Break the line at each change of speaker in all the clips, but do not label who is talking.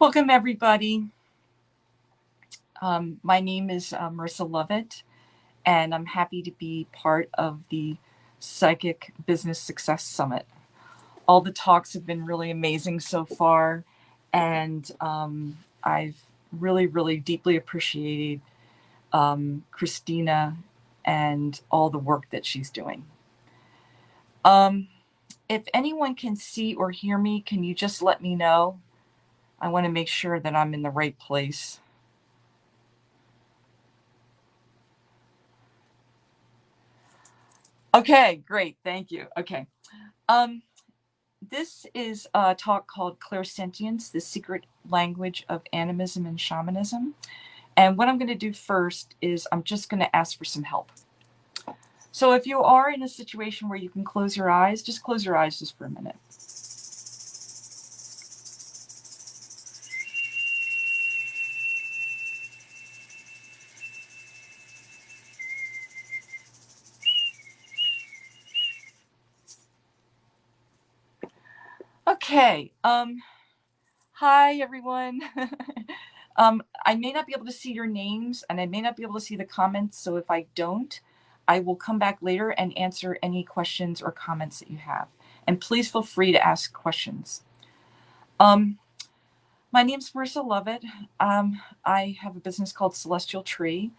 Welcome, everybody. My name is Marissa Lovett, and I'm happy to be part of the Psychic Business Success Summit. All the talks have been really amazing so far, and I've really deeply appreciated Christina and all the work that she's doing. If anyone can see or hear me, can you just let me know? I want to make sure that I'm in the right place. Okay, great. Thank you. Okay. This is a talk called Clairsentience, the Secret Language of Animism and Shamanism. And what I'm going to do first is I'm just going to ask for some help. So if you are in a situation where you can close your eyes, just close your eyes just for a minute. Okay. Hi, everyone. I may not be able to see your names and I may not be able to see the comments. So if I don't, I will come back later and answer any questions or comments that you have. And please feel free to ask questions. My name's Marissa Lovett. I have a business called Celestial Tree,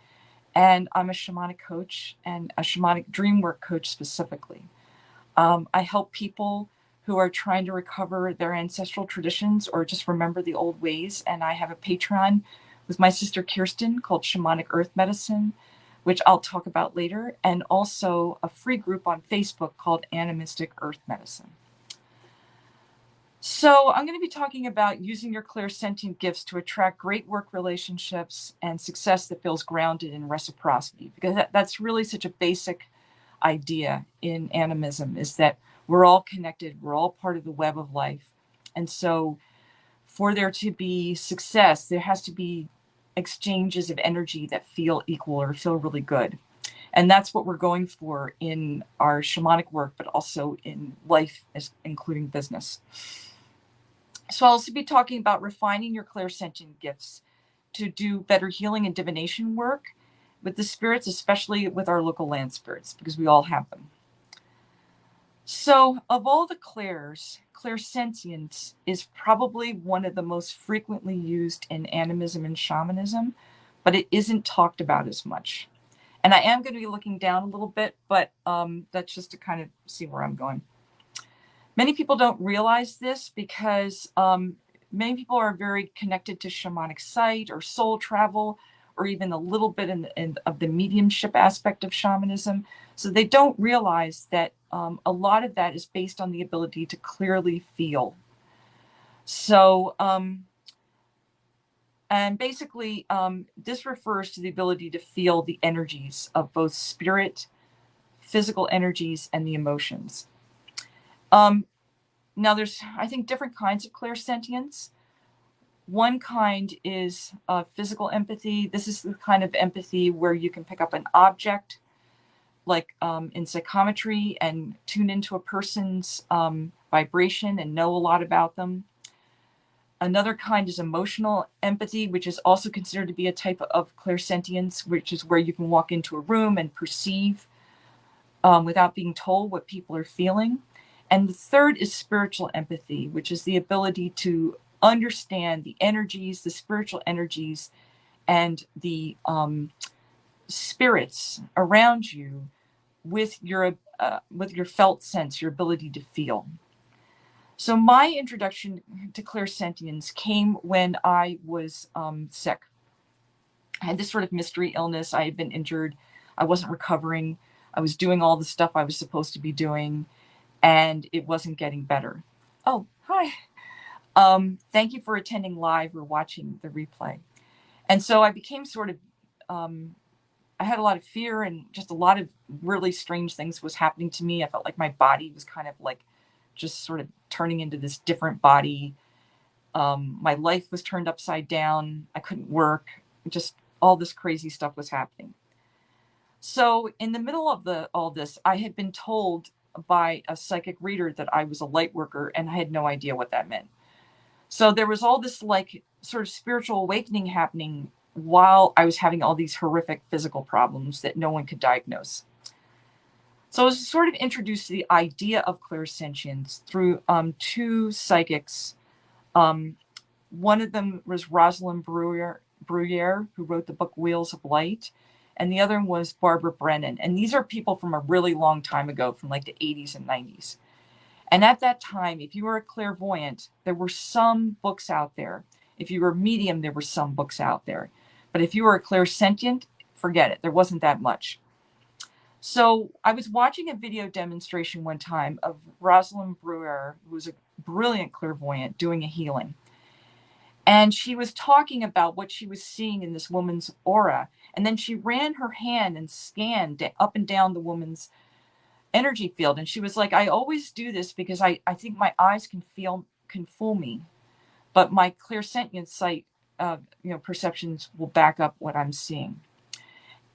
and I'm a shamanic coach and a shamanic dream work coach specifically. I help people who are trying to recover their ancestral traditions or just remember the old ways. And I have a Patreon with my sister Kirsten called Shamanic Earth Medicine, which I'll talk about later, and also a free group on Facebook called Animistic Earth Medicine. So I'm going to be talking about using your clairsentient gifts to attract great work relationships and success that feels grounded in reciprocity, because that's really such a basic idea in animism, is that we're all connected, we're all part of the web of life. And so for there to be success, there has to be exchanges of energy that feel equal or feel really good. And that's what we're going for in our shamanic work, but also in life, including business. So I'll also be talking about refining your clairsentient gifts to do better healing and divination work with the spirits, especially with our local land spirits, because we all have them. So of all the clairs, clairsentience is probably one of the most frequently used in animism and shamanism, but it isn't talked about as much. And I am going to be looking down a little bit, but that's just to kind of see where I'm going. Many people don't realize this because many people are very connected to shamanic sight or soul travel, or even a little bit of the mediumship aspect of shamanism. So they don't realize that a lot of that is based on the ability to clearly feel. So, and basically, this refers to the ability to feel the energies of both spirit, physical energies, and the emotions. Now, there's, I think, different kinds of clairsentience. One kind is physical empathy. This is the kind of empathy where you can pick up an object, like in psychometry, and tune into a person's vibration and know a lot about them. Another kind is emotional empathy, which is also considered to be a type of clairsentience, which is where you can walk into a room and perceive without being told what people are feeling. And the third is spiritual empathy, which is the ability to understand the energies, the spiritual energies, and the spirits around you with your felt sense, your ability to feel. So my introduction to clairsentience came when I was sick. I had this sort of mystery illness. I had been injured. I wasn't recovering. I was doing all the stuff I was supposed to be doing, and it wasn't getting better. Oh, hi. Thank you for attending live or watching the replay. And so I became sort of, I had a lot of fear, and just a lot of really strange things was happening to me. I felt like my body was kind of like just sort of turning into this different body. My life was turned upside down. I couldn't work. Just all this crazy stuff was happening. So in the middle of all this, I had been told by a psychic reader that I was a light worker, and I had no idea what that meant. So there was all this like sort of spiritual awakening happening while I was having all these horrific physical problems that no one could diagnose. So I was sort of introduced to the idea of clairsentience through two psychics. One of them was Rosalind Bruyere, who wrote the book Wheels of Light, and the other one was Barbara Brennan. And these are people from a really long time ago, from like the 80s and 90s. And at that time, if you were a clairvoyant, there were some books out there. If you were a medium, there were some books out there. But if you were a clairsentient, forget it. There wasn't that much. So I was watching a video demonstration one time of Rosalind Bruyere, who was a brilliant clairvoyant, doing a healing. And she was talking about what she was seeing in this woman's aura. And then she ran her hand and scanned up and down the woman's energy field. And she was like, I always do this because I think my eyes can fool me, but my clairsentient sight, perceptions will back up what I'm seeing.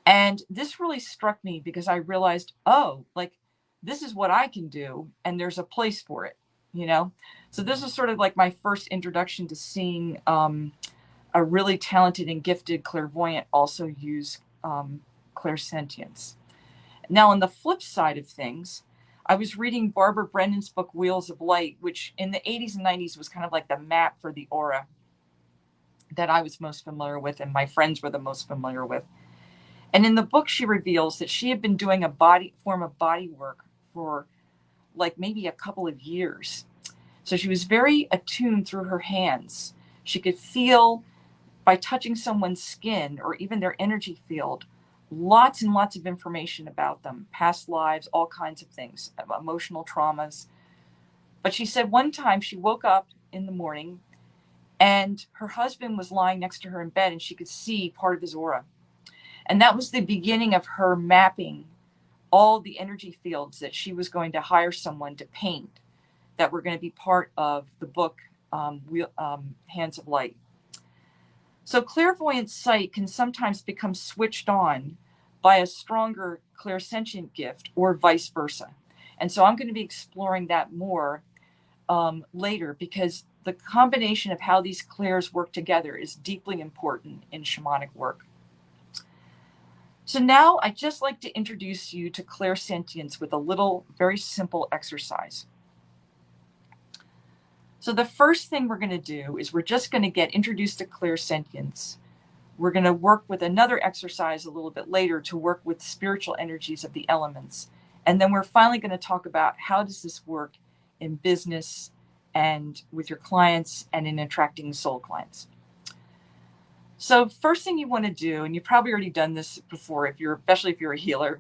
And this really struck me because I realized, oh, like this is what I can do, and there's a place for it, you know? So this is sort of like my first introduction to seeing a really talented and gifted clairvoyant also use clairsentience. Now, on the flip side of things, I was reading Barbara Brennan's book, Wheels of Light, which in the 80s and 90s was kind of like the map for the aura that I was most familiar with and my friends were the most familiar with. And in the book, she reveals that she had been doing a form of body work for like maybe a couple of years. So she was very attuned through her hands. She could feel by touching someone's skin or even their energy field, lots and lots of information about them, past lives, all kinds of things, emotional traumas. But she said one time she woke up in the morning and her husband was lying next to her in bed and she could see part of his aura. And that was the beginning of her mapping all the energy fields that she was going to hire someone to paint that were going to be part of the book, Hands of Light. So clairvoyant sight can sometimes become switched on by a stronger clairsentient gift or vice versa. And so I'm going to be exploring that more later because the combination of how these clairs work together is deeply important in shamanic work. So now I'd just like to introduce you to clairsentience with a little very simple exercise. So the first thing we're going to do is we're just going to get introduced to clairsentience. We're going to work with another exercise a little bit later to work with spiritual energies of the elements. And then we're finally going to talk about how does this work in business and with your clients and in attracting soul clients. So first thing you want to do, and you've probably already done this before, especially if you're a healer,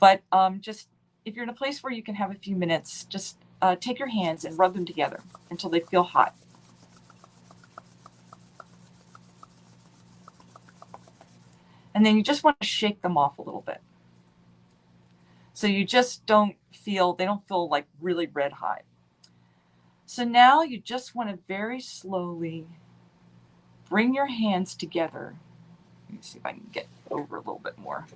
but just if you're in a place where you can have a few minutes, just take your hands and rub them together until they feel hot. And then you just want to shake them off a little bit. So you just they don't feel like really red hot. So now you just want to very slowly bring your hands together. Let me see if I can get over a little bit more.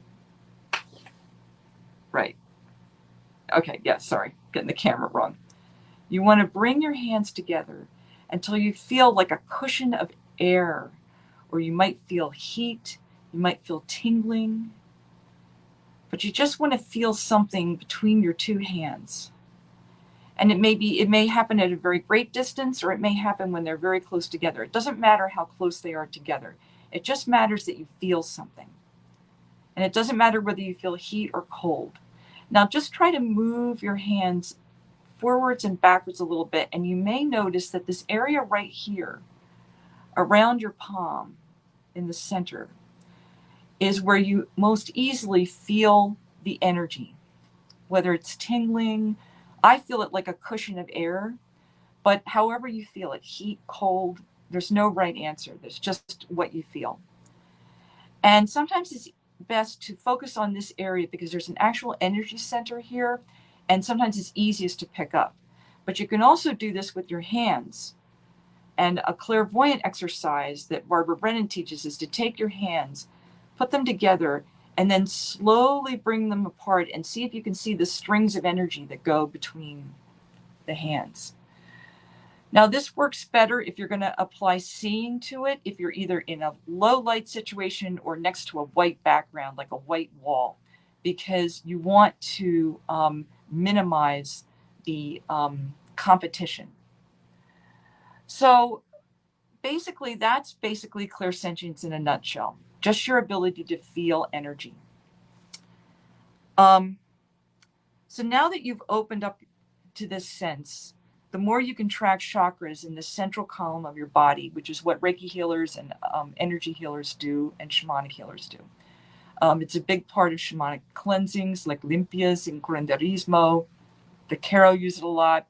Right. Okay, yeah, sorry, getting the camera wrong. You want to bring your hands together until you feel like a cushion of air, or you might feel heat, you might feel tingling, but you just want to feel something between your two hands. And it may happen at a very great distance, or it may happen when they're very close together. It doesn't matter how close they are together. It just matters that you feel something. And it doesn't matter whether you feel heat or cold. Now just try to move your hands forwards and backwards a little bit, and you may notice that this area right here around your palm in the center is where you most easily feel the energy, whether it's tingling. I feel it like a cushion of air, but however you feel it, heat, cold, there's no right answer. There's just what you feel. And sometimes it's best to focus on this area because there's an actual energy center here, and sometimes it's easiest to pick up. But you can also do this with your hands. And a clairvoyant exercise that Barbara Brennan teaches is to take your hands, put them together, and then slowly bring them apart and see if you can see the strings of energy that go between the hands. Now, this works better if you're going to apply seeing to it, if you're either in a low light situation or next to a white background, like a white wall, because you want to minimize the competition. So basically, that's basically clairsentience in a nutshell, just your ability to feel energy. So now that you've opened up to this sense, the more you can track chakras in the central column of your body, which is what Reiki healers and energy healers do and shamanic healers do. It's a big part of shamanic cleansings like limpias and curanderismo. The Karo use it a lot.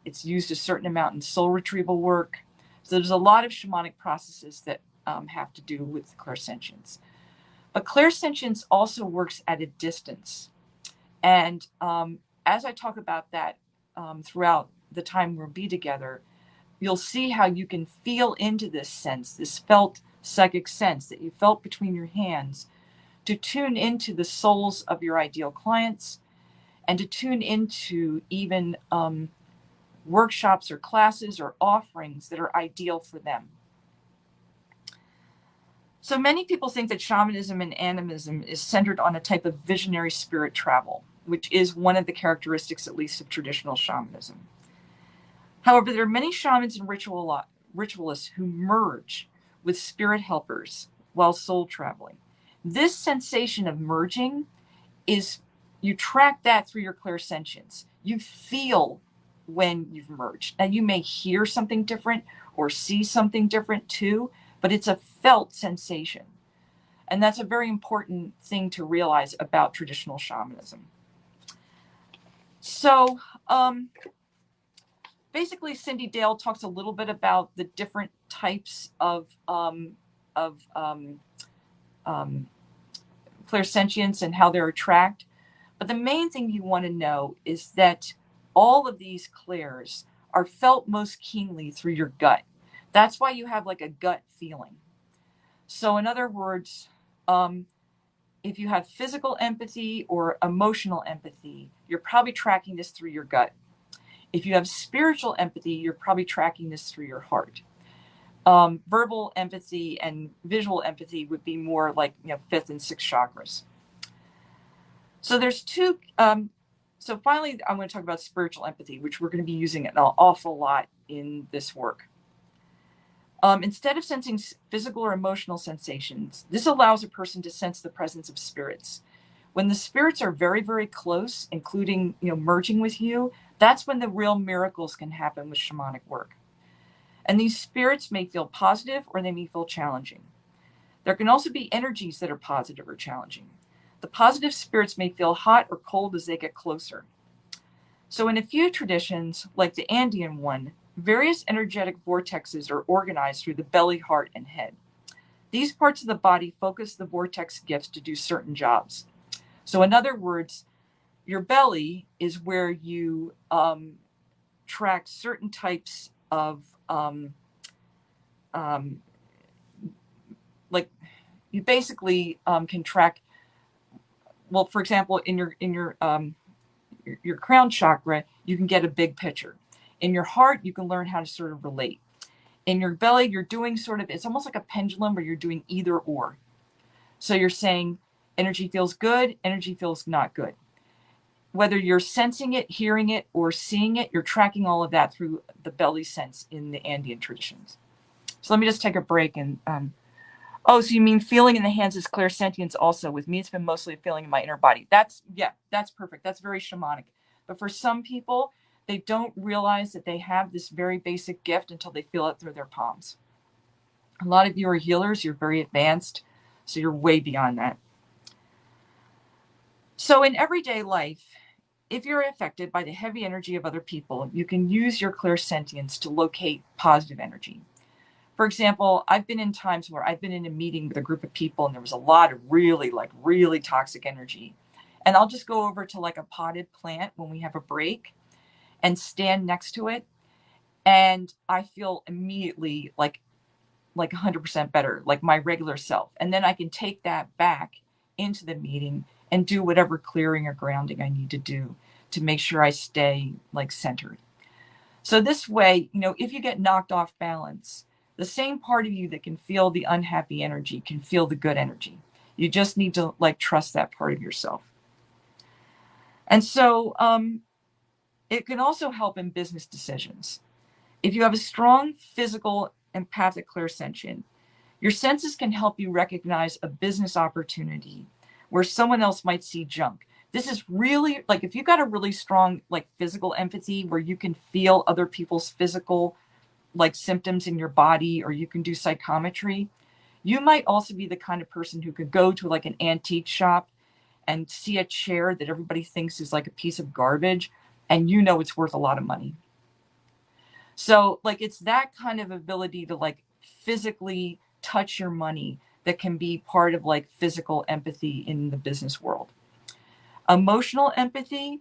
It's used a certain amount in soul retrieval work. So there's a lot of shamanic processes that have to do with clairsentience. But clairsentience also works at a distance. And as I talk about that throughout the time we'll be together, you'll see how you can feel into this sense, this felt psychic sense that you felt between your hands, to tune into the souls of your ideal clients and to tune into even workshops or classes or offerings that are ideal for them. So many people think that shamanism and animism is centered on a type of visionary spirit travel, which is one of the characteristics, at least, of traditional shamanism. However, there are many shamans and ritualists who merge with spirit helpers while soul traveling. This sensation of merging is, you track that through your clairsentience. You feel when you've merged. Now, you may hear something different or see something different too, but it's a felt sensation. And that's a very important thing to realize about traditional shamanism. So basically, Cindy Dale talks a little bit about the different types of clairsentience and how they're tracked. But the main thing you want to know is that all of these clairs are felt most keenly through your gut. That's why you have like a gut feeling. So in other words, if you have physical empathy or emotional empathy, you're probably tracking this through your gut. If you have spiritual empathy, you're probably tracking this through your heart. Verbal empathy and visual empathy would be more like, fifth and sixth chakras. So there's two. So finally, I'm going to talk about spiritual empathy, which we're going to be using an awful lot in this work. Instead of sensing physical or emotional sensations, this allows a person to sense the presence of spirits. When the spirits are very, very close, including merging with you, that's when the real miracles can happen with shamanic work. And these spirits may feel positive or they may feel challenging. There can also be energies that are positive or challenging. The positive spirits may feel hot or cold as they get closer. So in a few traditions, like the Andean one, various energetic vortexes are organized through the belly, heart, and head. These parts of the body focus the vortex gifts to do certain jobs. So in other words, your belly is where you track certain types of, like you basically can track, well, for example, in your crown chakra, you can get a big picture. In your heart, you can learn how to sort of relate. In your belly, you're doing sort of, it's almost like a pendulum where you're doing either or. So you're saying energy feels good, energy feels not good. Whether you're sensing it, hearing it, or seeing it, you're tracking all of that through the belly sense in the Andean traditions. So let me just take a break and, oh, so you mean feeling in the hands is clairsentience also? With me, it's been mostly feeling in my inner body. That's perfect. That's very shamanic. But for some people, they don't realize that they have this very basic gift until they feel it through their palms. A lot of you are healers. You're very advanced. So you're way beyond that. So in everyday life, if you're affected by the heavy energy of other people, you can use your clairsentience to locate positive energy. For example, I've been in times where I've been in a meeting with a group of people and there was a lot of really toxic energy. And I'll just go over to like a potted plant when we have a break and stand next to it. And I feel immediately like 100% better, like my regular self. And then I can take that back into the meeting and do whatever clearing or grounding I need to do to make sure I stay like centered. So this way, if you get knocked off balance, the same part of you that can feel the unhappy energy can feel the good energy. You just need to trust that part of yourself. And so it can also help in business decisions. If you have a strong physical empathic clairsentient, your senses can help you recognize a business opportunity where someone else might see junk. This is really if you've got a really strong physical empathy where you can feel other people's physical symptoms in your body, or you can do psychometry. You might also be the kind of person who could go to an antique shop and see a chair that everybody thinks is a piece of garbage, and it's worth a lot of money. So it's that kind of ability to physically touch your money that can be part of physical empathy in the business world. Emotional empathy,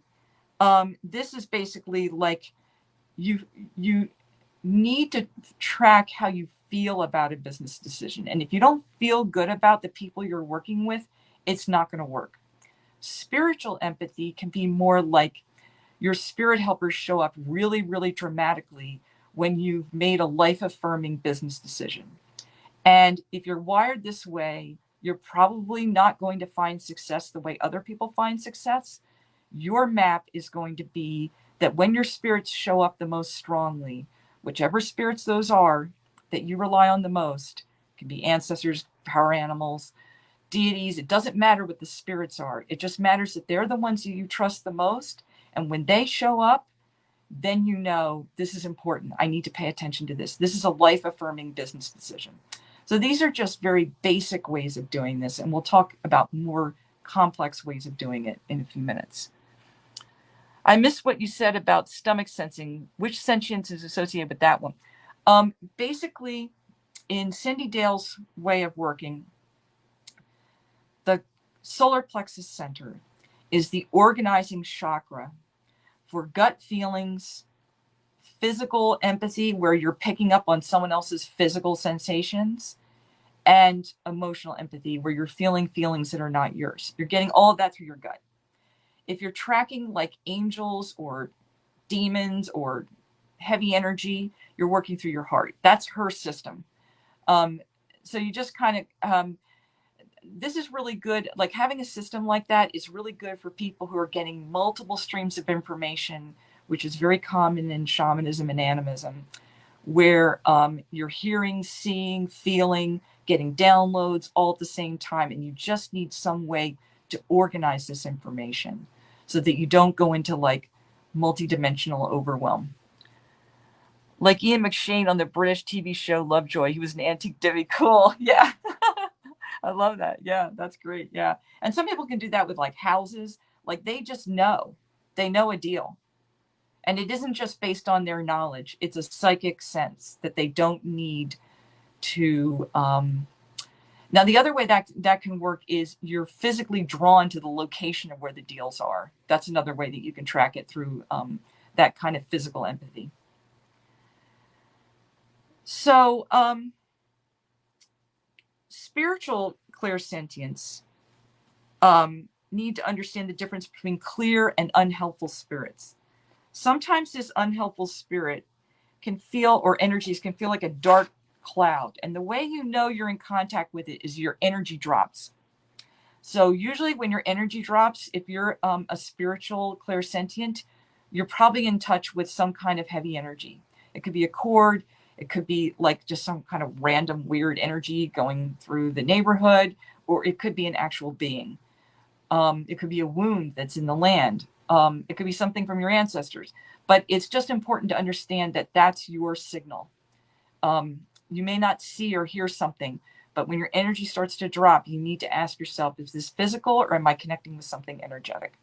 this is basically you need to track how you feel about a business decision. And if you don't feel good about the people you're working with, it's not going to work. Spiritual empathy can be more your spirit helpers show up really, really dramatically when you've made a life-affirming business decision. And if you're wired this way, you're probably not going to find success the way other people find success. Your map is going to be that when your spirits show up the most strongly, whichever spirits those are that you rely on the most, it can be ancestors, power animals, deities. It doesn't matter what the spirits are. It just matters that they're the ones that you trust the most. And when they show up, then this is important. I need to pay attention to this. This is a life-affirming business decision. So these are just very basic ways of doing this, and we'll talk about more complex ways of doing it in a few minutes. I missed what you said about stomach sensing. Which sentience is associated with that one? Basically, in Cindy Dale's way of working, the solar plexus center is the organizing chakra for gut feelings, physical empathy, where you're picking up on someone else's physical sensations, and emotional empathy, where you're feeling feelings that are not yours. You're getting all of that through your gut. If you're tracking angels or demons or heavy energy, you're working through your heart. That's her system. So you just kind of, this is really good. Having a system like that is really good for people who are getting multiple streams of information, which is very common in shamanism and animism, where you're hearing, seeing, feeling, getting downloads all at the same time. And you just need some way to organize this information so that you don't go into multidimensional overwhelm. Like Ian McShane on the British TV show Lovejoy, he was an antique divvy. Cool. Yeah. I love that. Yeah, that's great. Yeah. And some people can do that with houses. They just know. They know a deal. And it isn't just based on their knowledge. It's a psychic sense that they don't need to. Now, the other way that can work is you're physically drawn to the location of where the deals are. That's another way that you can track it through that kind of physical empathy. So spiritual clairsentience need to understand the difference between clear and unhelpful spirits. Sometimes this unhelpful spirit can feel, or energies can feel like a dark cloud. And the way you know you're in contact with it is your energy drops. So usually when your energy drops, if you're a spiritual clairsentient, you're probably in touch with some kind of heavy energy. It could be a cord. It could be just some kind of random weird energy going through the neighborhood, or it could be an actual being. It could be a wound that's in the land. It could be something from your ancestors. But it's just important to understand that that's your signal. You may not see or hear something, but when your energy starts to drop, you need to ask yourself, is this physical or am I connecting with something energetic?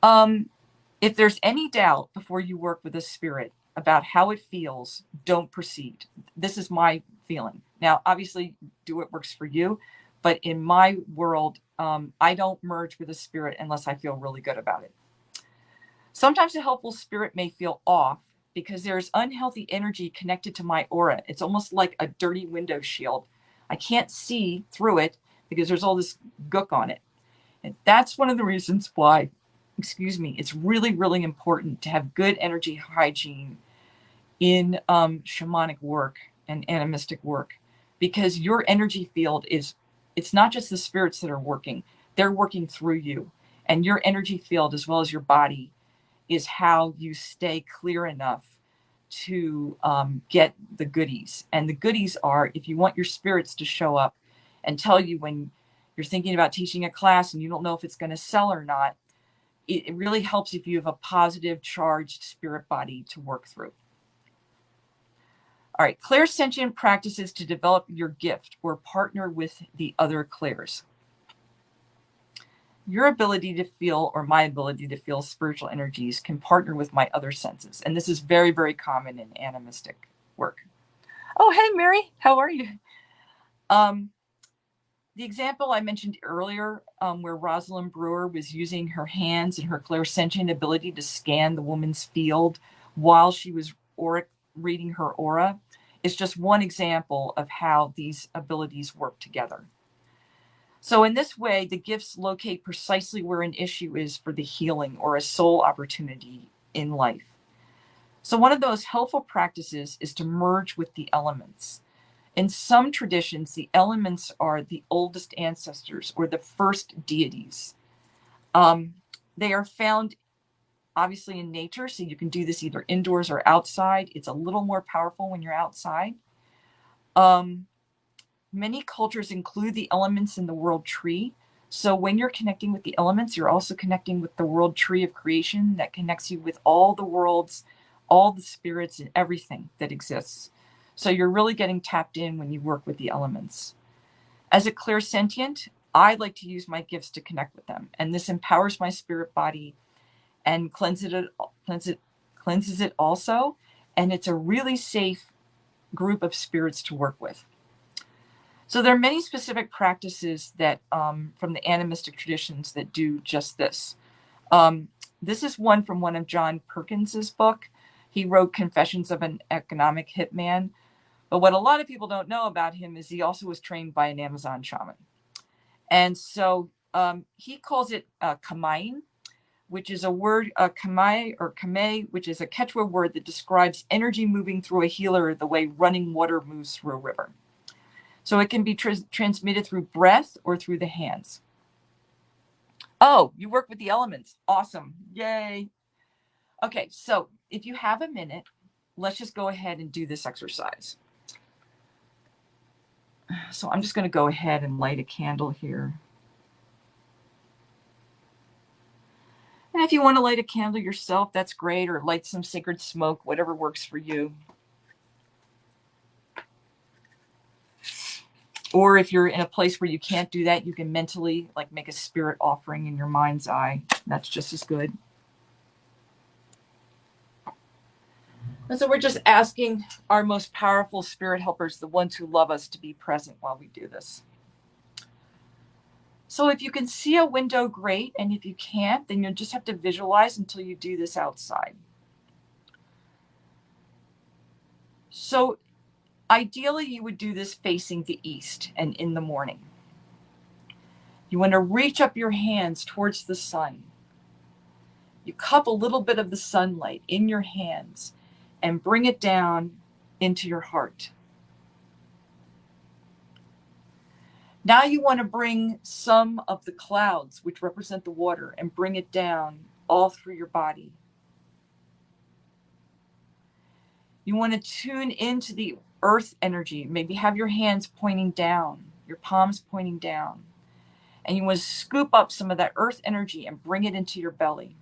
If there's any doubt before you work with a spirit about how it feels, don't proceed. This is my feeling. Now, obviously, do what works for you. But in my world, I don't merge with a spirit unless I feel really good about it. Sometimes a helpful spirit may feel off because there's unhealthy energy connected to my aura. It's almost like a dirty window shield. I can't see through it because there's all this gook on it. And that's one of the reasons why excuse me, it's really, really important to have good energy hygiene in shamanic work and animistic work, because your energy field is, it's not just the spirits that are working, they're working through you. And your energy field, as well as your body, is how you stay clear enough to get the goodies. And the goodies are, if you want your spirits to show up and tell you when you're thinking about teaching a class and you don't know if it's going to sell or not, it really helps if you have a positive charged spirit body to work through. All right, clairsentient practices to develop your gift or partner with the other clairs. Your ability to feel, or my ability to feel spiritual energies, can partner with my other senses. And this is very, very common in animistic work. Oh, hey, Mary, how are you? The example I mentioned earlier, where Rosalind Brewer was using her hands and her clairsentient ability to scan the woman's field while she was reading her aura, is just one example of how these abilities work together. So in this way, the gifts locate precisely where an issue is for the healing or a soul opportunity in life. So one of those helpful practices is to merge with the elements. In some traditions, the elements are the oldest ancestors or the first deities. They are found obviously in nature, so you can do this either indoors or outside. It's a little more powerful when you're outside. Many cultures include the elements in the world tree. So when you're connecting with the elements, you're also connecting with the world tree of creation that connects you with all the worlds, all the spirits, and everything that exists. So you're really getting tapped in when you work with the elements. As a clairsentient, I like to use my gifts to connect with them. And this empowers my spirit body and cleanses it also. And it's a really safe group of spirits to work with. So there are many specific practices that from the animistic traditions that do just this. This is one from one of John Perkins's book. He wrote Confessions of an Economic Hitman. But what a lot of people don't know about him is he also was trained by an Amazon shaman. And so he calls it kamain, which is a word, kamai or kame, which is a Quechua word that describes energy moving through a healer the way running water moves through a river. So it can be transmitted through breath or through the hands. Oh, you work with the elements. Awesome. Yay. Okay, so if you have a minute, let's just go ahead and do this exercise. So I'm just going to go ahead and light a candle here. And if you want to light a candle yourself, that's great, or light some sacred smoke, whatever works for you. Or if you're in a place where you can't do that, you can mentally like make a spirit offering in your mind's eye. That's just as good. And so we're just asking our most powerful spirit helpers, the ones who love us, to be present while we do this. So if you can see a window, great. And if you can't, then you'll just have to visualize until you do this outside. So ideally, you would do this facing the east and in the morning. You want to reach up your hands towards the sun. You cup a little bit of the sunlight in your hands and bring it down into your heart. Now you want to bring some of the clouds, which represent the water, and bring it down all through your body. You want to tune into the earth energy. Maybe have your hands pointing down, your palms pointing down. And you want to scoop up some of that earth energy and bring it into your belly.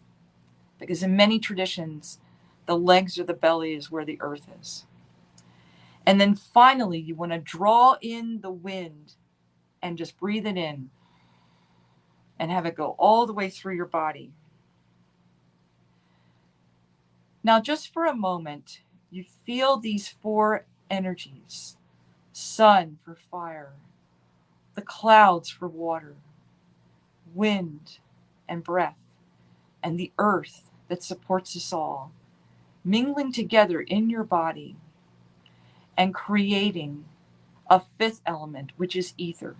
Because in many traditions, the legs or the belly is where the earth is. And then finally, you want to draw in the wind and just breathe it in and have it go all the way through your body. Now, just for a moment, you feel these four energies: sun for fire, the clouds for water, wind and breath, and the earth that supports us all, mingling together in your body and creating a fifth element, which is ether.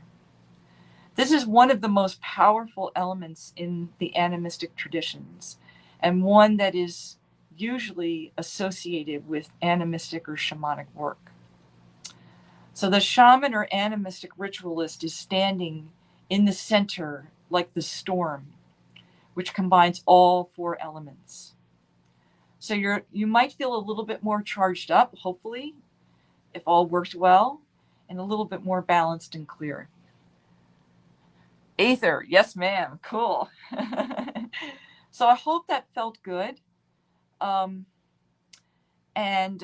This is one of the most powerful elements in the animistic traditions, and one that is usually associated with animistic or shamanic work. So the shaman or animistic ritualist is standing in the center like the storm, which combines all four elements. So you might feel a little bit more charged up, hopefully, if all works well, and a little bit more balanced and clear. Aether, yes, ma'am. Cool. So I hope that felt good. Um, and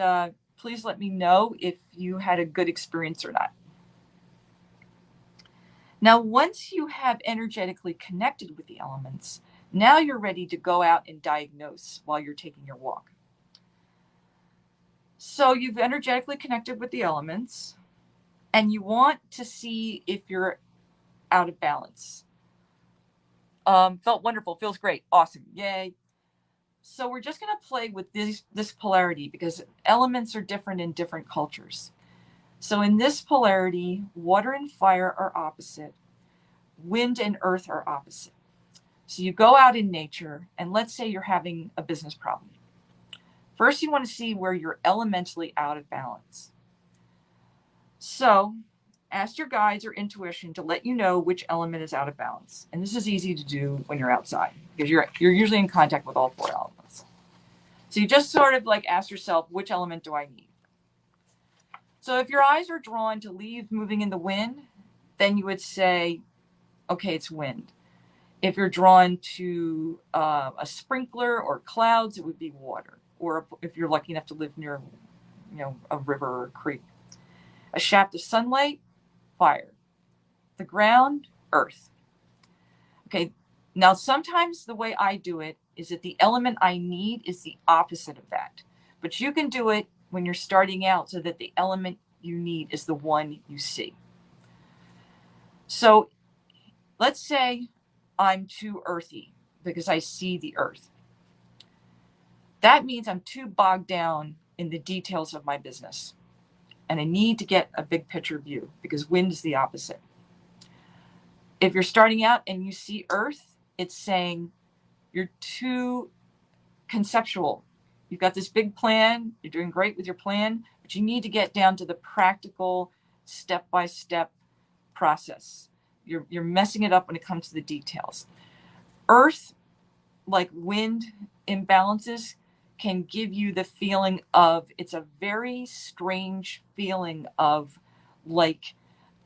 please let me know if you had a good experience or not. Now, once you have energetically connected with the elements, now you're ready to go out and diagnose while you're taking your walk. So you've energetically connected with the elements, and you want to see if you're out of balance. Felt wonderful, feels great, awesome, yay. So we're just going to play with this polarity because elements are different in different cultures. So in this polarity, water and fire are opposite, wind and earth are opposite. So you go out in nature, and let's say you're having a business problem. First, you want to see where you're elementally out of balance. So ask your guides or intuition to let you know which element is out of balance. And this is easy to do when you're outside because you're usually in contact with all four elements. So you just sort of like ask yourself, which element do I need? So if your eyes are drawn to leaves moving in the wind, then you would say, okay, it's wind. If you're drawn to a sprinkler or clouds, it would be water. Or if you're lucky enough to live near, a river or a creek. A shaft of sunlight, fire. The ground, earth. Okay, now sometimes the way I do it is that the element I need is the opposite of that. But you can do it when you're starting out so that the element you need is the one you see. So let's say I'm too earthy because I see the earth. That means I'm too bogged down in the details of my business. And I need to get a big picture view because wind is the opposite. If you're starting out and you see earth, it's saying you're too conceptual. You've got this big plan, you're doing great with your plan, but you need to get down to the practical step-by-step process. You're messing it up when it comes to the details. Earth, like wind imbalances, can give you the feeling of, it's a very strange feeling of like,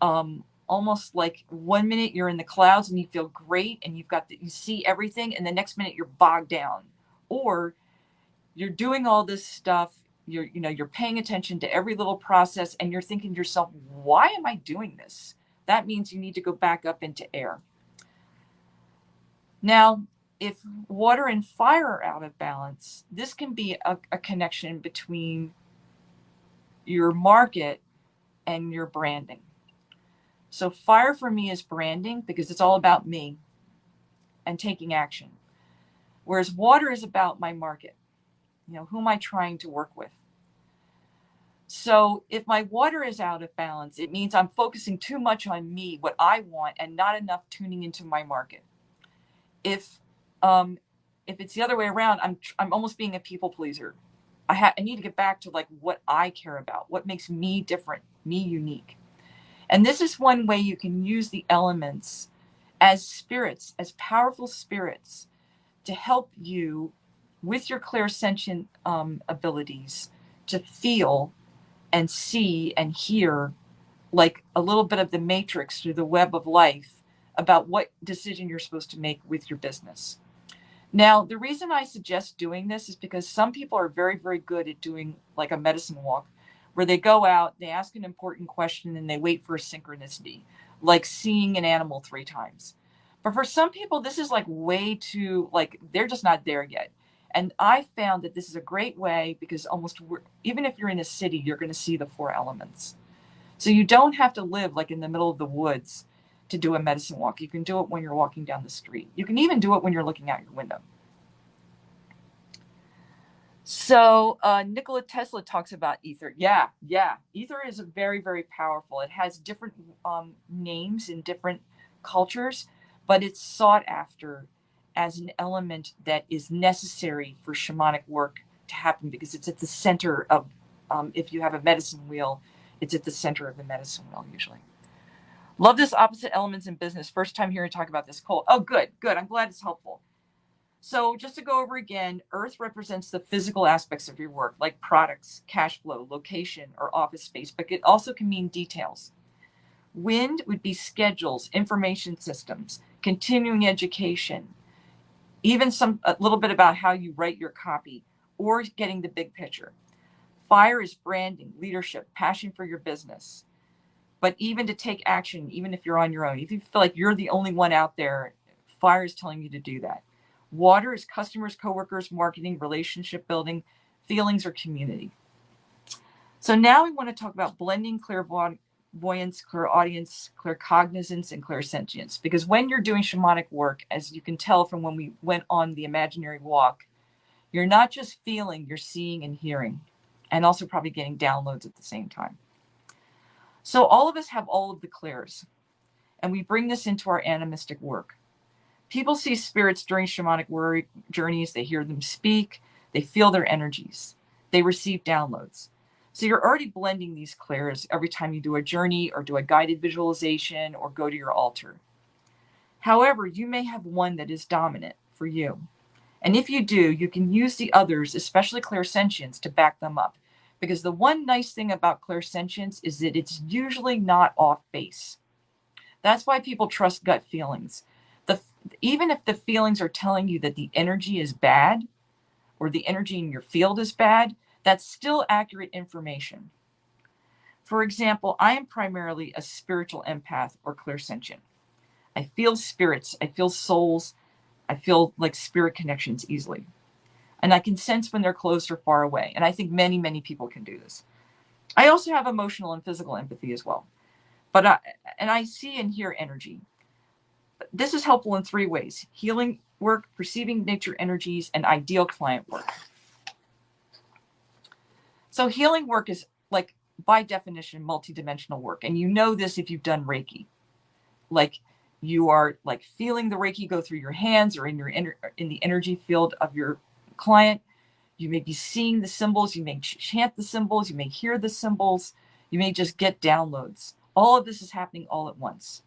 almost like 1 minute you're in the clouds and you feel great and you see everything, and the next minute you're bogged down. Or you're doing all this stuff, you're paying attention to every little process, and you're thinking to yourself, why am I doing this? That means you need to go back up into air. Now, if water and fire are out of balance, this can be a connection between your market and your branding. So fire for me is branding because it's all about me and taking action. Whereas water is about my market. Who am I trying to work with? So if my water is out of balance, it means I'm focusing too much on me, what I want, and not enough tuning into my market. If it's the other way around, I'm almost being a people pleaser. I need to get back to like what I care about, what makes me different, me unique. And this is one way you can use the elements as spirits, as powerful spirits, to help you with your clairsentient abilities to feel and see and hear like a little bit of the matrix through the web of life about what decision you're supposed to make with your business. Now, the reason I suggest doing this is because some people are very, very good at doing like a medicine walk where they go out, they ask an important question, and they wait for a synchronicity, like seeing an animal 3 times. But for some people, this is like way too, like they're just not there yet. And I found that this is a great way because even if you're in a city, you're going to see the 4 elements. So you don't have to live like in the middle of the woods to do a medicine walk. You can do it when you're walking down the street. You can even do it when you're looking out your window. So Nikola Tesla talks about ether. Yeah. Ether is very, very powerful. It has different names in different cultures, but it's sought after as an element that is necessary for shamanic work to happen because it's at the center of, if you have a medicine wheel, it's at the center of the medicine wheel usually. Love this opposite elements in business. First time hearing talk about this, Cole. Oh, good, good. I'm glad it's helpful. So just to go over again, Earth represents the physical aspects of your work, like products, cash flow, location, or office space, but it also can mean details. Wind would be schedules, information systems, continuing education, even a little bit about how you write your copy or getting the big picture. Fire is branding, leadership, passion for your business. But even to take action, even if you're on your own, if you feel like you're the only one out there, fire is telling you to do that. Water is customers, coworkers, marketing, relationship building, feelings, or community. So now we want to talk about blending clairvoyance, clairaudience, claircognizance, and clairsentience. Because when you're doing shamanic work, as you can tell from when we went on the imaginary walk, you're not just feeling, you're seeing and hearing, and also probably getting downloads at the same time. So all of us have all of the clairs, and we bring this into our animistic work. People see spirits during shamanic work journeys. They hear them speak. They feel their energies. They receive downloads. So you're already blending these clairs every time you do a journey or do a guided visualization or go to your altar. However, you may have one that is dominant for you. And if you do, you can use the others, especially clairsentience, to back them up. Because the one nice thing about clairsentience is that it's usually not off base. That's why people trust gut feelings. Even if the feelings are telling you that the energy is bad or the energy in your field is bad, that's still accurate information. For example, I am primarily a spiritual empath or clairsentient. I feel spirits, I feel souls, I feel like spirit connections easily. And I can sense when they're close or far away. And I think many, many people can do this. I also have emotional and physical empathy as well. I see and hear energy. This is helpful in 3 ways: healing work, perceiving nature energies, and ideal client work. So healing work is, like, by definition, multidimensional work. And you know this if you've done Reiki. Like, you are like feeling the Reiki go through your hands or in the energy field of your client. You may be seeing the symbols, you may chant the symbols, you may hear the symbols, you may just get downloads. All of this is happening all at once.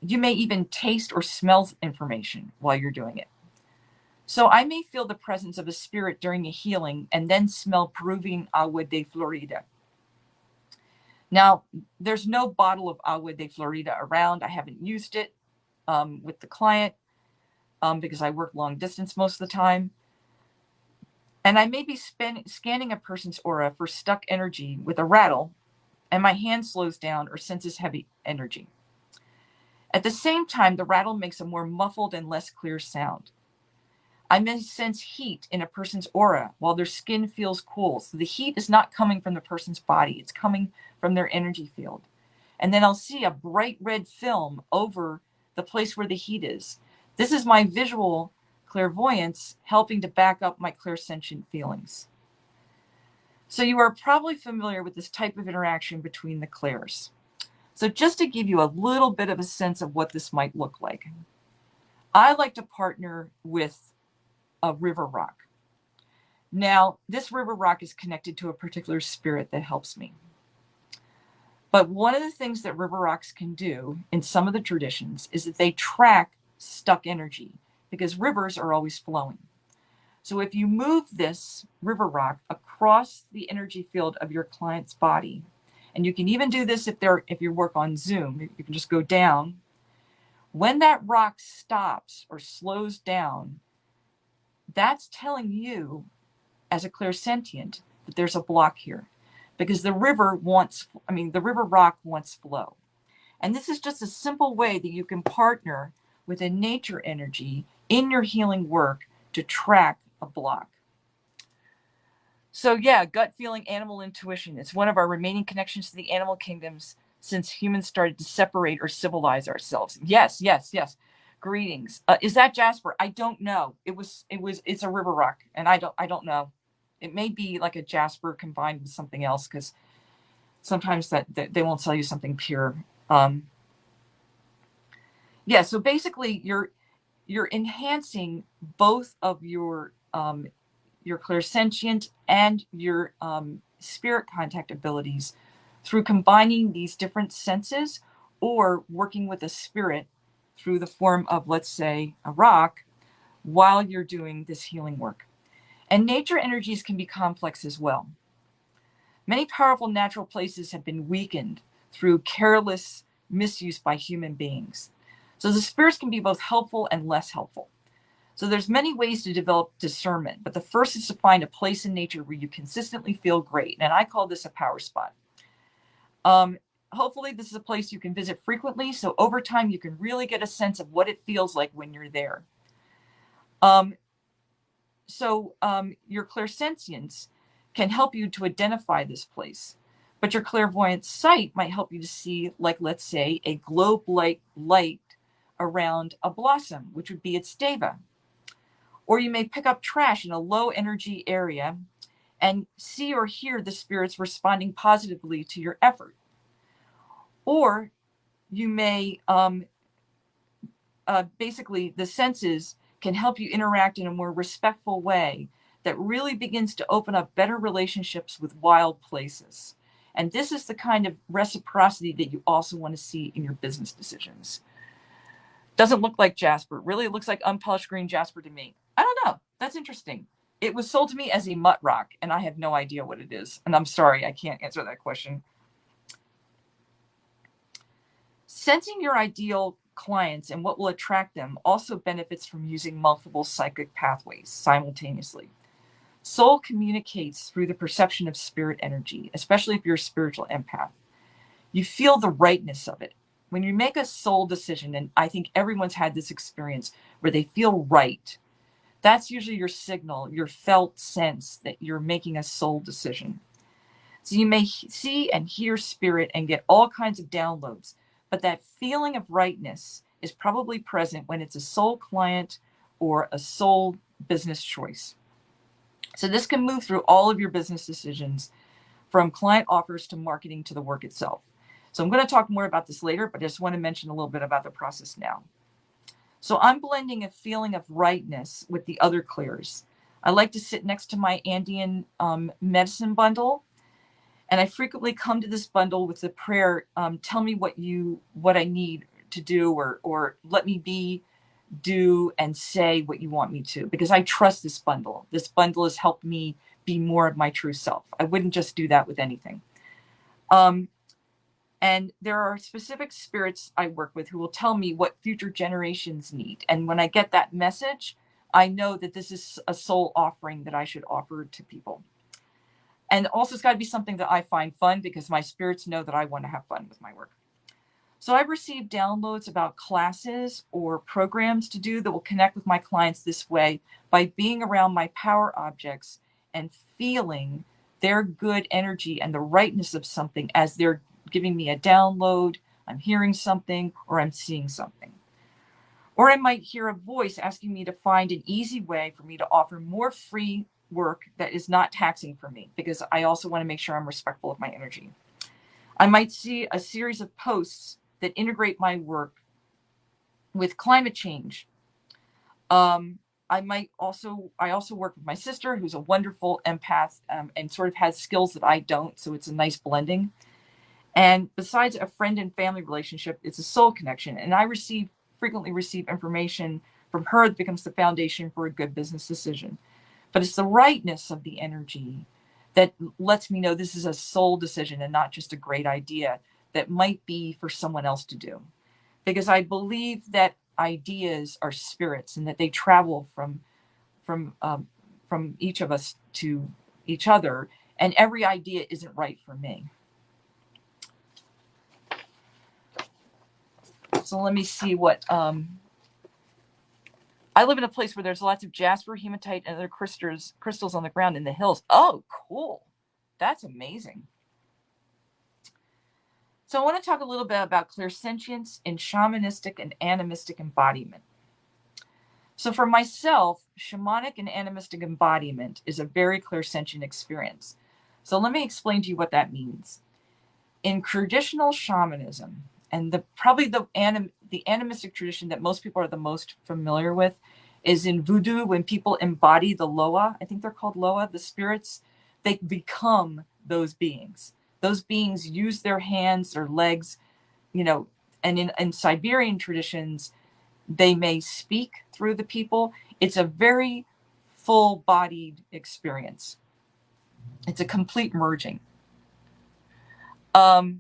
You may even taste or smell information while you're doing it. So I may feel the presence of a spirit during a healing and then smell Peruvian agua de Florida. Now, there's no bottle of agua de Florida around. I haven't used it with the client because I work long distance most of the time. And I may be scanning a person's aura for stuck energy with a rattle, and my hand slows down or senses heavy energy. At the same time, the rattle makes a more muffled and less clear sound. I may sense heat in a person's aura while their skin feels cool. So the heat is not coming from the person's body, it's coming from their energy field. And then I'll see a bright red film over the place where the heat is. This is my visual clairvoyance helping to back up my clairsentient feelings. So you are probably familiar with this type of interaction between the clairs. So just to give you a little bit of a sense of what this might look like, I like to partner with a river rock. Now, this river rock is connected to a particular spirit that helps me. But one of the things that river rocks can do in some of the traditions is that they track stuck energy because rivers are always flowing. So if you move this river rock across the energy field of your client's body, and you can even do this if you work on Zoom, you can just go down. When that rock stops or slows down, that's telling you as a clairsentient that there's a block here because the river rock wants flow. And this is just a simple way that you can partner with a nature energy in your healing work to track a block. So yeah, gut feeling, animal intuition. It's one of our remaining connections to the animal kingdoms since humans started to separate or civilize ourselves. Yes. Greetings. Is that Jasper? I don't know. It's a river rock, and I don't know. It may be like a Jasper combined with something else, because sometimes that they won't sell you something pure. Yeah, so basically you're enhancing both of your clairsentient and your spirit contact abilities through combining these different senses or working with a spirit through the form of, let's say, a rock while you're doing this healing work. And nature energies can be complex as well. Many powerful natural places have been weakened through careless misuse by human beings. So the spirits can be both helpful and less helpful. So there's many ways to develop discernment, but the first is to find a place in nature where you consistently feel great. And I call this a power spot. Um, Hopefully this is a place you can visit frequently. So over time, you can really get a sense of what it feels like when you're there. Um, your clairsentience can help you to identify this place, but your clairvoyant sight might help you to see, like, let's say, a globe-like light around a blossom, which would be its deva. Or you may pick up trash in a low energy area and see or hear the spirits responding positively to your effort. Or you may basically, the senses can help you interact in a more respectful way that really begins to open up better relationships with wild places. And this is the kind of reciprocity that you also want to see in your business decisions. Doesn't look like jasper. Really, it looks like unpolished green jasper to me. I don't know. That's interesting. It was sold to me as a mutt rock, and I have no idea what it is. And I'm sorry, I can't answer that question. Sensing your ideal clients and what will attract them also benefits from using multiple psychic pathways simultaneously. Soul communicates through the perception of spirit energy, especially if you're a spiritual empath. You feel the rightness of it. When you make a soul decision, and I think everyone's had this experience where they feel right, that's usually your signal, your felt sense that you're making a soul decision. So you may see and hear spirit and get all kinds of downloads, but that feeling of rightness is probably present when it's a soul client or a soul business choice. So this can move through all of your business decisions, from client offers to marketing to the work itself. So I'm going to talk more about this later, but I just want to mention a little bit about the process now. So I'm blending a feeling of rightness with the other clears. I like to sit next to my Andean medicine bundle, and I frequently come to this bundle with the prayer, tell me what I need to do, or let me be, do, and say what you want me to, because I trust this bundle. This bundle has helped me be more of my true self. I wouldn't just do that with anything. And there are specific spirits I work with who will tell me what future generations need. And when I get that message, I know that this is a soul offering that I should offer to people. And also, it's got to be something that I find fun, because my spirits know that I want to have fun with my work. So I've received downloads about classes or programs to do that will connect with my clients this way by being around my power objects and feeling their good energy and the rightness of something as they're giving me a download, I'm hearing something, or I'm seeing something. Or I might hear a voice asking me to find an easy way for me to offer more free work that is not taxing for me, because I also want to make sure I'm respectful of my energy. I might see a series of posts that integrate my work with climate change. I also work with my sister, who's a wonderful empath, and sort of has skills that I don't. So it's a nice blending. And besides a friend and family relationship, it's a soul connection. And I frequently receive information from her that becomes the foundation for a good business decision. But it's the rightness of the energy that lets me know this is a soul decision and not just a great idea that might be for someone else to do. Because I believe that ideas are spirits and that they travel from each of us to each other, and every idea isn't right for me. So let me see what I live in a place where there's lots of jasper, hematite, and other crystals on the ground in the hills. Oh, cool. That's amazing. So I want to talk a little bit about clairsentience in shamanistic and animistic embodiment. So for myself, shamanic and animistic embodiment is a very clairsentient experience. So let me explain to you what that means. In traditional shamanism, and probably the the animistic tradition that most people are the most familiar with is in voodoo. When people embody the Loa, I think they're called Loa, the spirits, they become those beings. Those beings use their hands, their legs, you know, and in Siberian traditions, they may speak through the people. It's a very full-bodied experience. It's a complete merging. New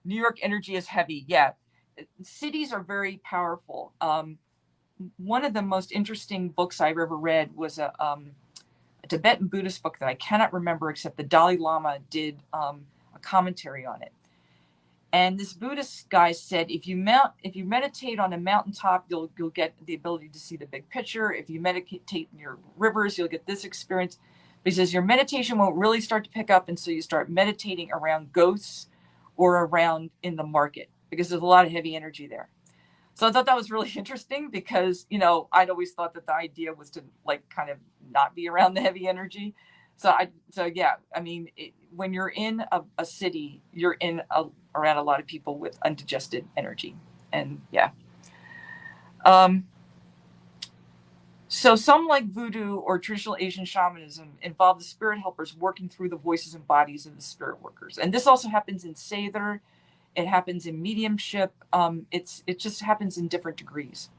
York energy is heavy. Yeah. Cities are very powerful. One of the most interesting books I've ever read was a Tibetan Buddhist book that I cannot remember, except the Dalai Lama did a commentary on it. And this Buddhist guy said, if you meditate on a mountaintop, you'll get the ability to see the big picture. If you meditate near rivers, you'll get this experience. But he says your meditation won't really start to pick up until you start meditating around ghosts or around in the market, because there's a lot of heavy energy there. So I thought that was really interesting because, you know, I'd always thought that the idea was to like kind of not be around the heavy energy. So yeah, I mean, when you're in a city, you're around a lot of people with undigested energy. And yeah. So some like voodoo or traditional Asian shamanism involve the spirit helpers working through the voices and bodies of the spirit workers. And this also happens in Sather. It happens in mediumship. It just happens in different degrees.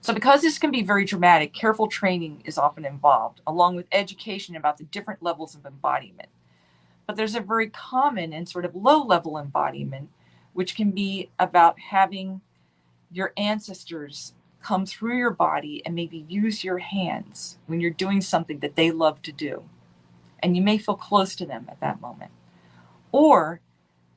So because this can be very dramatic, careful training is often involved, along with education about the different levels of embodiment. But there's a very common and sort of low-level embodiment, which can be about having your ancestors come through your body and maybe use your hands when you're doing something that they love to do. And you may feel close to them at that moment. Or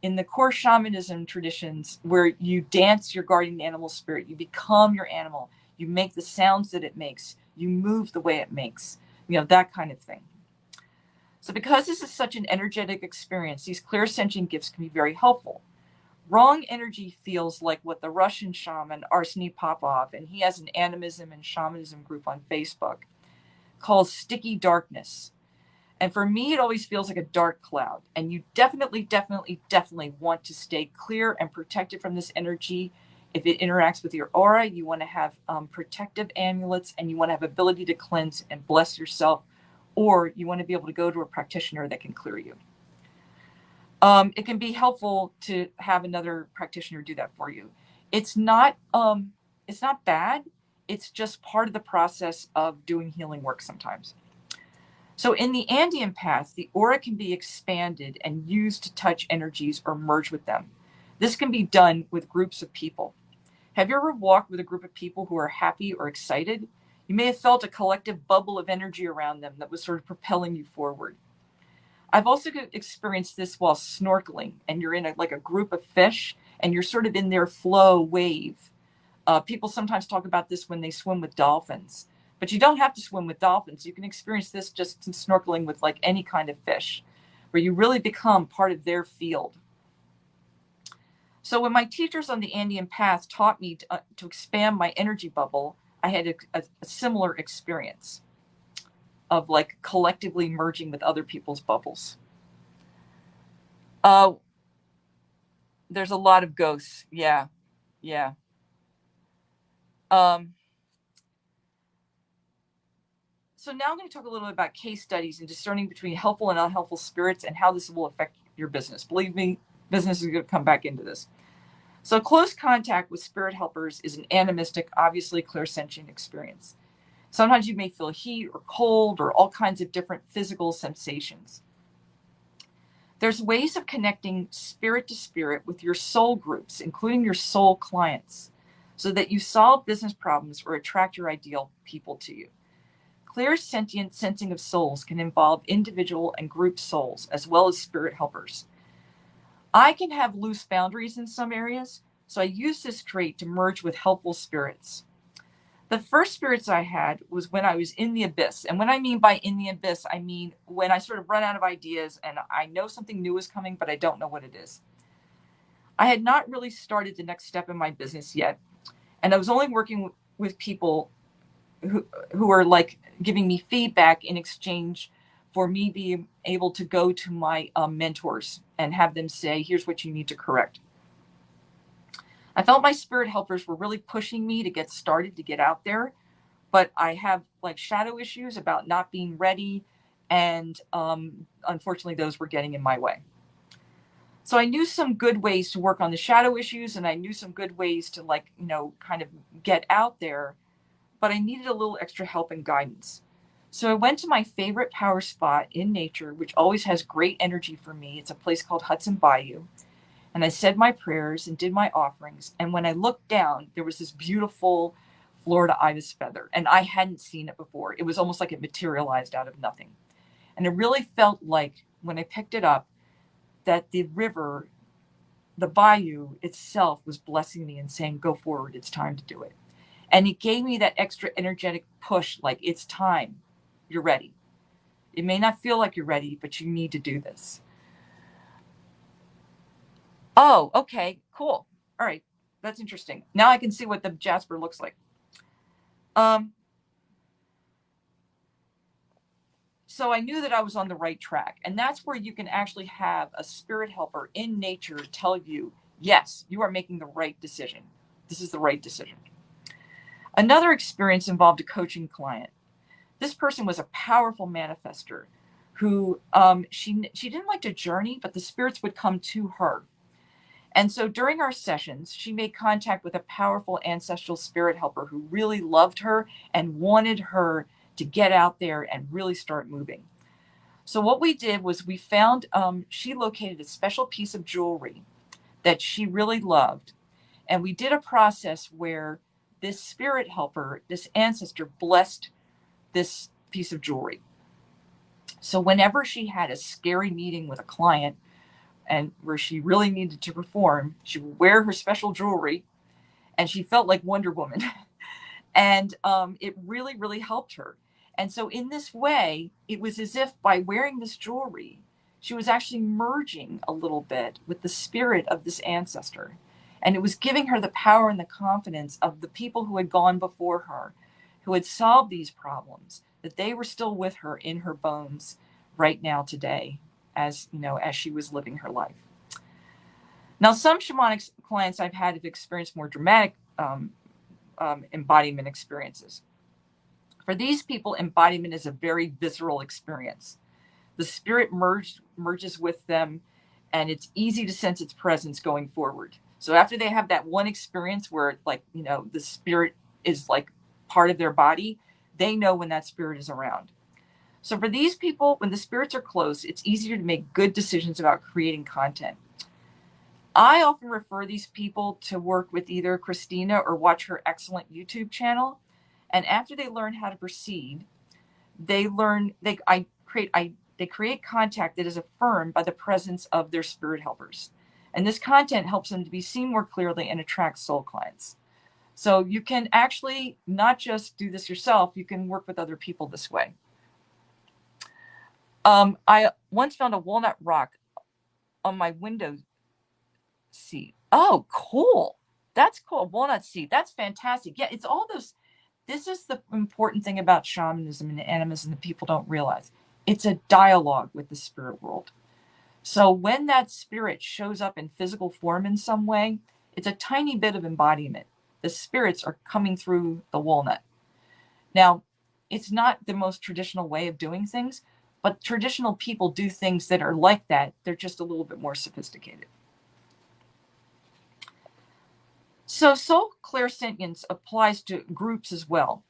in the core shamanism traditions, where you dance your guardian animal spirit, you become your animal, you make the sounds that it makes, you move the way it makes, you know, that kind of thing. So because this is such an energetic experience, these clairsentient gifts can be very helpful. Wrong energy feels like what the Russian shaman Arseny Popov, and he has an Animism and Shamanism group on Facebook, calls sticky darkness. And for me, it always feels like a dark cloud. And you definitely want to stay clear and protected from this energy. If it interacts with your aura, you want to have protective amulets, and you want to have ability to cleanse and bless yourself, or you want to be able to go to a practitioner that can clear you. It can be helpful to have another practitioner do that for you. It's not bad. It's just part of the process of doing healing work sometimes. So in the Andean path, the aura can be expanded and used to touch energies or merge with them. This can be done with groups of people. Have you ever walked with a group of people who are happy or excited? You may have felt a collective bubble of energy around them that was sort of propelling you forward. I've also experienced this while snorkeling, and you're in a group of fish, and you're sort of in their flow wave. People sometimes talk about this when they swim with dolphins, but you don't have to swim with dolphins. You can experience this just in snorkeling with like any kind of fish, where you really become part of their field. So when my teachers on the Andean path taught me to expand my energy bubble, I had a similar experience of like collectively merging with other people's bubbles. There's a lot of ghosts. Yeah. So now I'm going to talk a little bit about case studies and discerning between helpful and unhelpful spirits and how this will affect your business. Believe me, business is going to come back into this. So close contact with spirit helpers is an animistic, obviously clairsentient experience. Sometimes you may feel heat or cold or all kinds of different physical sensations. There's ways of connecting spirit to spirit with your soul groups, including your soul clients, so that you solve business problems or attract your ideal people to you. Clairsentient sensing of souls can involve individual and group souls, as well as spirit helpers. I can have loose boundaries in some areas, so I use this trait to merge with helpful spirits. The first spirits I had was when I was in the abyss. And when I mean by in the abyss, I mean when I sort of run out of ideas and I know something new is coming, but I don't know what it is. I had not really started the next step in my business yet. And I was only working with people who were like giving me feedback in exchange for me being able to go to my mentors and have them say, here's what you need to correct. I felt my spirit helpers were really pushing me to get started, to get out there, but I have like shadow issues about not being ready, and unfortunately those were getting in my way. So I knew some good ways to work on the shadow issues, and I knew some good ways to, like, kind of get out there, but I needed a little extra help and guidance. So I went to my favorite power spot in nature, which always has great energy for me. It's a place called Hudson Bayou. And I said my prayers and did my offerings. And when I looked down, there was this beautiful Florida ibis feather, and I hadn't seen it before. It was almost like it materialized out of nothing. And it really felt like when I picked it up, that the river, the bayou itself, was blessing me and saying, go forward, it's time to do it. And it gave me that extra energetic push, like, it's time, you're ready. It may not feel like you're ready, but you need to do this. Oh, okay, cool. All right, that's interesting. Now I can see what the jasper looks like. So I knew that I was on the right track. And that's where you can actually have a spirit helper in nature tell you, yes, you are making the right decision. This is the right decision. Another experience involved a coaching client. This person was a powerful manifester who she didn't like to journey, but the spirits would come to her. And so during our sessions, she made contact with a powerful ancestral spirit helper who really loved her and wanted her to get out there and really start moving. So what we did was we found, she located a special piece of jewelry that she really loved. And we did a process where this spirit helper, this ancestor, blessed this piece of jewelry. So whenever she had a scary meeting with a client and where she really needed to perform, she would wear her special jewelry and she felt like Wonder Woman. And it really, really helped her. And so in this way, it was as if by wearing this jewelry, she was actually merging a little bit with the spirit of this ancestor. And it was giving her the power and the confidence of the people who had gone before her, who had solved these problems, that they were still with her in her bones right now today, as as she was living her life. Now, some shamanic clients I've had have experienced more dramatic embodiment experiences. For these people, embodiment is a very visceral experience. The spirit merges with them, and it's easy to sense its presence going forward. So after they have that one experience where, like, the spirit is like part of their body, they know when that spirit is around. So for these people, when the spirits are close, it's easier to make good decisions about creating content. I often refer these people to work with either Christina or watch her excellent YouTube channel. And after they learn how to proceed, they create contact that is affirmed by the presence of their spirit helpers. And this content helps them to be seen more clearly and attract soul clients. So you can actually not just do this yourself, you can work with other people this way. I once found a walnut rock on my window seat. Oh, cool. That's cool. Walnut seed. That's fantastic. Yeah, it's all those. This is the important thing about shamanism and animism that people don't realize. It's a dialogue with the spirit world. So when that spirit shows up in physical form in some way, it's a tiny bit of embodiment. The spirits are coming through the walnut. Now, it's not the most traditional way of doing things, but traditional people do things that are like that. They're just a little bit more sophisticated. So soul clairsentience applies to groups as well.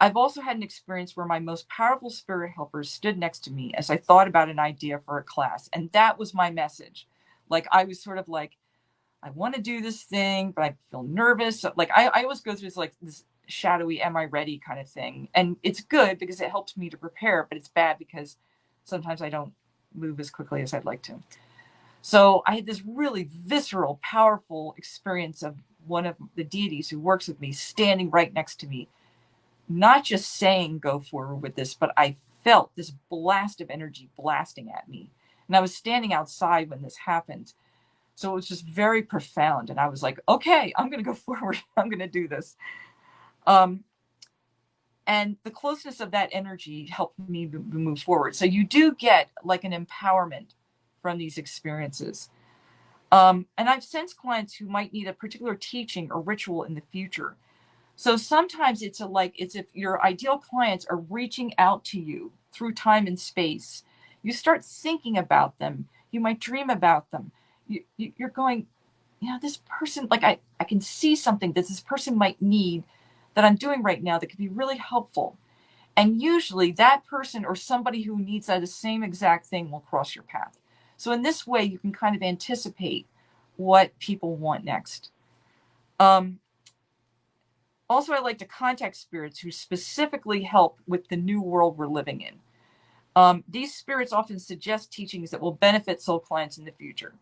I've also had an experience where my most powerful spirit helpers stood next to me as I thought about an idea for a class. And that was my message. Like, I was sort of like, I want to do this thing, but I feel nervous. Like, I always go through this shadowy, am I ready kind of thing. And it's good because it helps me to prepare, but it's bad because sometimes I don't move as quickly as I'd like to. So I had this really visceral, powerful experience of one of the deities who works with me standing right next to me, not just saying go forward with this, but I felt this blast of energy blasting at me. And I was standing outside when this happened. So it was just very profound. And I was like, okay, I'm going to go forward. I'm going to do this. And the closeness of that energy helped me move forward. So you do get like an empowerment from these experiences. And I've sensed clients who might need a particular teaching or ritual in the future. So sometimes it's if your ideal clients are reaching out to you through time and space. You start thinking about them. You might dream about them. You're going, this person, like I can see something that this person might need that I'm doing right now that could be really helpful. And usually that person or somebody who needs that the same exact thing will cross your path. So in this way, you can kind of anticipate what people want next. Also, I like to contact spirits who specifically help with the new world we're living in. These spirits often suggest teachings that will benefit soul clients in the future.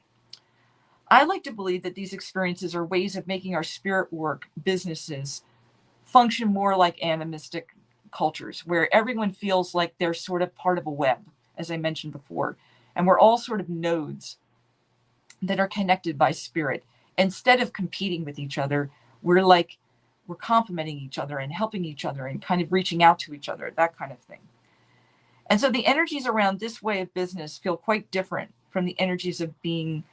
I like to believe that these experiences are ways of making our spirit work businesses function more like animistic cultures, where everyone feels like they're sort of part of a web, as I mentioned before, and we're all sort of nodes that are connected by spirit. Instead of competing with each other, we're complementing each other and helping each other and kind of reaching out to each other, that kind of thing. And so the energies around this way of business feel quite different from the energies of being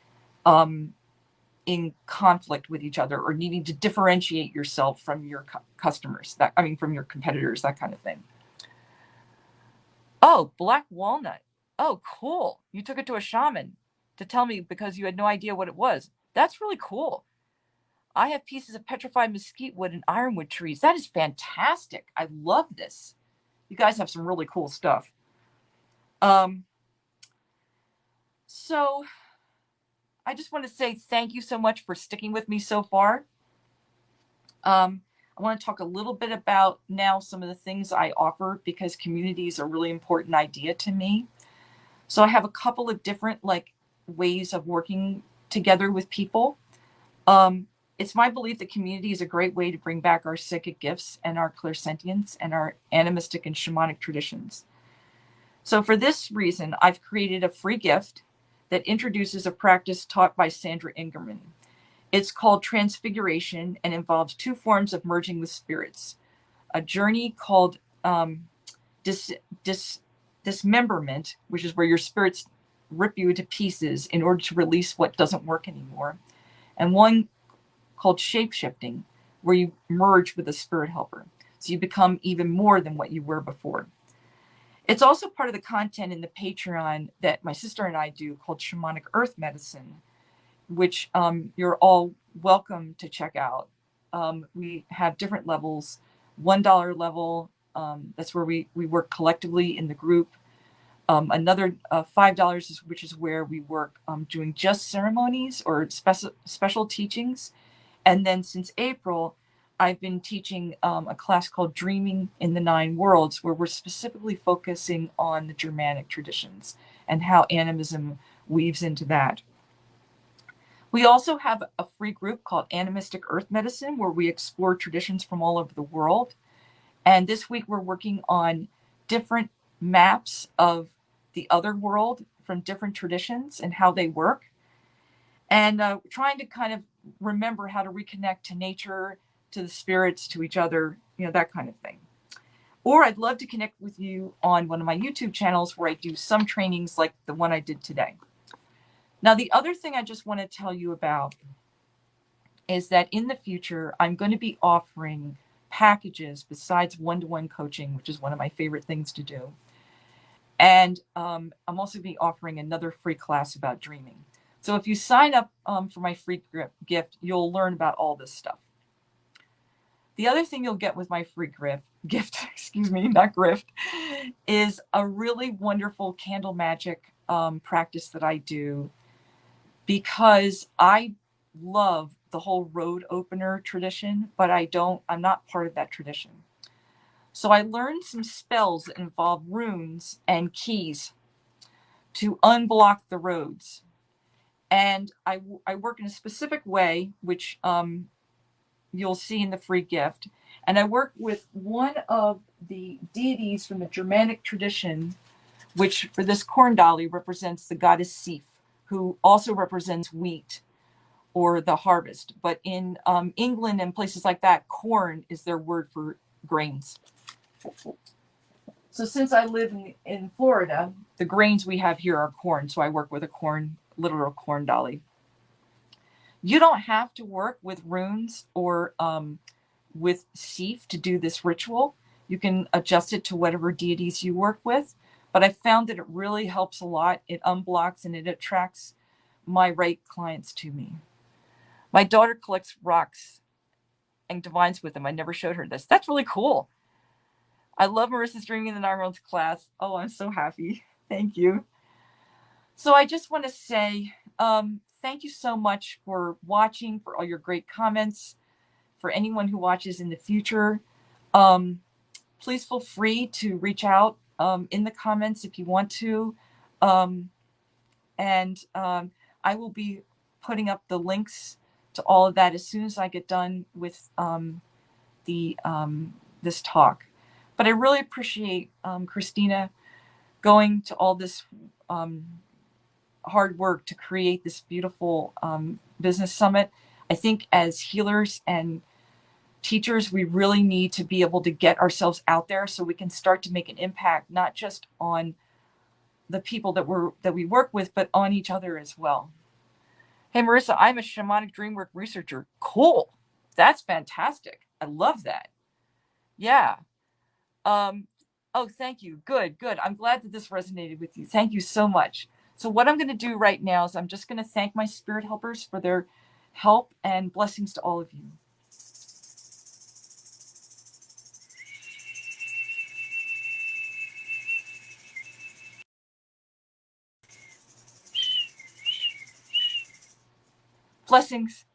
in conflict with each other or needing to differentiate yourself from your customers, from your competitors, that kind of thing. Oh, black walnut. Oh, cool. You took it to a shaman to tell me because you had no idea what it was. That's really cool. I have pieces of petrified mesquite wood and ironwood trees. That is fantastic. I love this. You guys have some really cool stuff. So I just want to say thank you so much for sticking with me so far. I want to talk a little bit about now some of the things I offer because community is a really important idea to me. So I have a couple of different ways of working together with people. It's my belief that community is a great way to bring back our psychic gifts and our clairsentience and our animistic and shamanic traditions. So for this reason, I've created a free gift that introduces a practice taught by Sandra Ingerman. It's called Transfiguration and involves two forms of merging with spirits. A journey called dismemberment, which is where your spirits rip you into pieces in order to release what doesn't work anymore. And one called shape-shifting, where you merge with a spirit helper. So you become even more than what you were before. It's also part of the content in the Patreon that my sister and I do called Shamanic Earth Medicine, which you're all welcome to check out. We have different levels. $1 level, that's where we work collectively in the group. Another $5, which is where we work doing just ceremonies or special teachings. And then since April, I've been teaching a class called Dreaming in the Nine Worlds, where we're specifically focusing on the Germanic traditions and how animism weaves into that. We also have a free group called Animistic Earth Medicine, where we explore traditions from all over the world. And this week we're working on different maps of the other world from different traditions and how they work. And trying to kind of remember how to reconnect to nature, to the spirits, to each other, that kind of thing. Or I'd love to connect with you on one of my YouTube channels where I do some trainings like the one I did today. Now, the other thing I just want to tell you about is that in the future, I'm going to be offering packages besides one-to-one coaching, which is one of my favorite things to do. And I'm also going to be offering another free class about dreaming. So if you sign up for my free gift, you'll learn about all this stuff. The other thing you'll get with my free gift, not grift, is a really wonderful candle magic practice that I do because I love the whole road opener tradition, but I'm not part of that tradition. So I learned some spells that involve runes and keys to unblock the roads. And I work in a specific way, which you'll see in the free gift. And I work with one of the deities from the Germanic tradition, which for this corn dolly represents the goddess Sif, who also represents wheat or the harvest. But in England and places like that, corn is their word for grains. So since I live in Florida, the grains we have here are corn. So I work with a literal corn dolly. You don't have to work with runes or with Sif to do this ritual. You can adjust it to whatever deities you work with. But I found that it really helps a lot. It unblocks and it attracts my right clients to me. My daughter collects rocks and divines with them. I never showed her this. That's really cool. I love Marissa's Dreaming in the Nine Worlds class. Oh, I'm so happy. Thank you. So I just want to say thank you so much for watching, for all your great comments. For anyone who watches in the future, please feel free to reach out in the comments if you want to. Um, and I will be putting up the links to all of that as soon as I get done with the this talk. But I really appreciate Christina going to all this hard work to create this beautiful business summit. I think as healers and teachers, we really need to be able to get ourselves out there so we can start to make an impact, not just on the people that we work with, but on each other as well. Hey, Marissa, I'm a shamanic dreamwork researcher. Cool. That's fantastic. I love that. Yeah. Um, oh, thank you. Good, good. I'm glad that this resonated with you. Thank you so much. So what I'm going to do right now is I'm just going to thank my spirit helpers for their help, and blessings to all of you. Blessings.